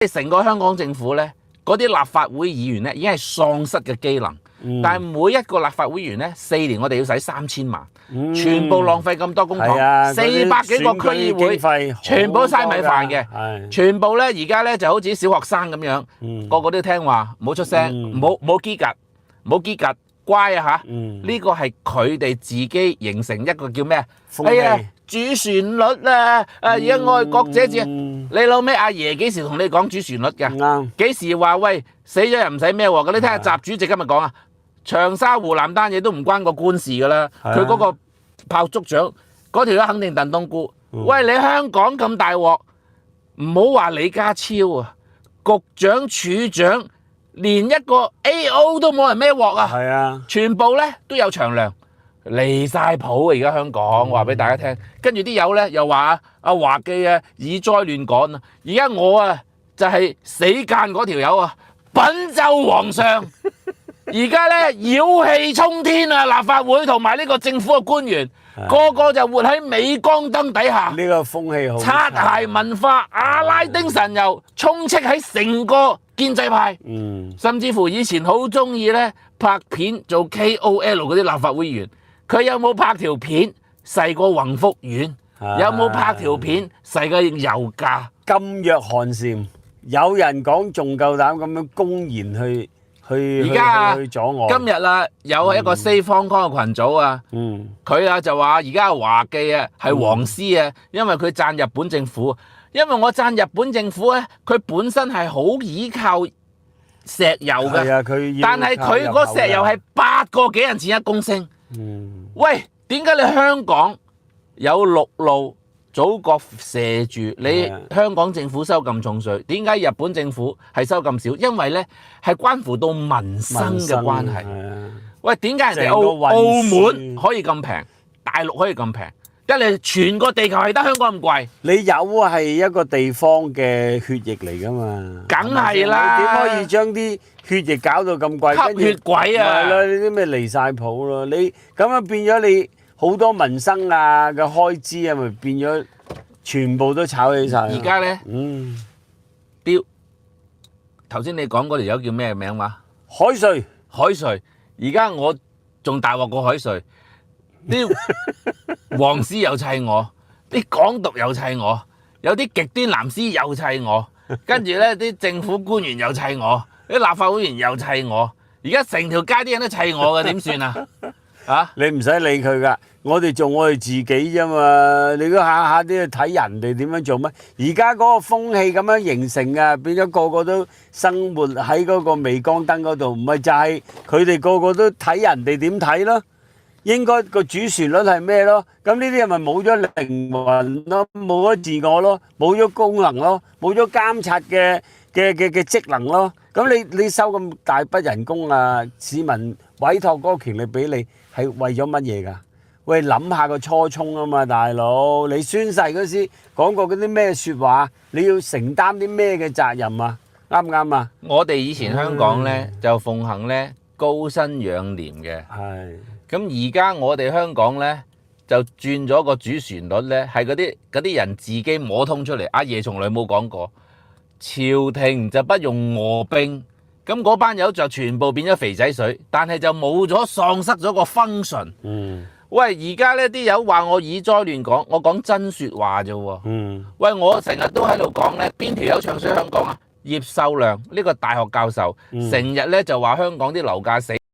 成個香港政府咧，嗰啲立法會議員咧已經係喪失嘅機能。但係每一個立法會議員咧，4年我哋要使3000萬，全部浪費咁多公帑，400幾個區議會，全部嘥米飯嘅，全部咧而家咧就好似小學生咁樣，個個都聽話，唔好出聲，冇機格，冇機格，乖啊嚇！呢個係佢哋自己形成一個叫咩啊？係啊，主旋律啊！而家愛國者治，你老味阿爺幾時同你講主旋律㗎？幾時話喂死咗人唔使孭鑊㗎？你睇下習主席今日講啊！長沙湖南單嘢都唔關個官事㗎啦，佢嗰個炮竹長嗰條友肯定燉冬菇。喂，你香港咁大鑊，唔好話李家超啊，局長、處長，連一個 AO 都冇人孭鑊啊！係啊，全部咧都有長糧，離晒譜啊！而家香港話俾大家聽，跟住啲友咧又話阿華記啊以災亂趕啊，而家我啊就係死間嗰條友啊，品奏皇上。而家咧妖氣沖天啊！立法會同埋呢個政府嘅官員，個個就活喺鎂光燈底下。呢個風氣好。擦鞋文化、阿拉丁神油充斥喺成個建制派。甚至乎以前好中意咧拍片做 KOL 嗰啲立法會議員，佢有冇拍條片細過宏福苑？有冇拍條片細過油價？噤若寒蟬，有人講仲夠膽咁樣公然去而家阻礙。今日啊，有一個西方康嘅群組啊，佢啊就話而家華記啊係黃絲啊，因為佢讚日本政府。因為我讚日本政府咧，佢本身係好依靠石油嘅，但係佢嗰石油係8個幾銀錢一公升。喂，點解你香港有陸路？祖國射住你，香港政府收咁重稅，點解日本政府係收咁少？因為咧係關乎到民生嘅關係。喂，點解人哋澳門可以咁平，大陸可以咁平？因為全個地球係得香港咁貴。你有係一個地方嘅血液嚟㗎嘛？梗係啦，點可以將啲血液搞到咁貴？吸血鬼啊！係啦，你啲咩離晒譜咯？你咁樣變咗你。好多民生啊嘅開支啊，咪變咗全部都炒起晒。而家咧，頭先你講嗰條友叫咩名話？海瑞。海瑞。而家我仲大鑊過海瑞，啲黃絲又砌我，啲港獨又砌我，有啲極端藍絲又砌我，跟住咧啲政府官員又砌我，啲立法會議員又砌我，而家成條街啲人都砌我嘅，點算啊？你唔使理佢噶，我哋做我哋自己啫嘛。你都下下都要睇人哋點樣做咩？而家嗰個風氣咁樣形成啊，變咗個個都生活喺嗰個鎂光燈嗰度，唔係就係佢哋個個都睇人哋點睇咯。應該個主旋律係咩咯？咁呢啲人咪冇咗靈魂咯，冇咗自我咯，冇咗功能咯，冇咗監察嘅職能咯。咁你收咁大筆人工啊，市民委託嗰個權力俾你，係為咗乜嘢㗎？喂，諗下個初衷啊嘛，大佬！你宣誓嗰時講過嗰啲咩説話？你要承擔啲咩嘅責任啊？啱唔啱啊？我哋以前香港咧就奉行咧高薪養廉嘅，咁而家我哋香港咧就轉咗個主旋律咧，係嗰啲人自己摸通出嚟。阿爺從來冇講過，朝廷就不用餓兵。咁嗰班友就全部變咗肥仔水，但係就冇咗喪失咗個 function。喂，而家呢啲友話我以災亂趕，我講真説話啫喎。喂，我成日都喺度講咧，邊條友唱衰香港啊？葉秀亮呢個大學教授，成日咧就話香港啲樓價死。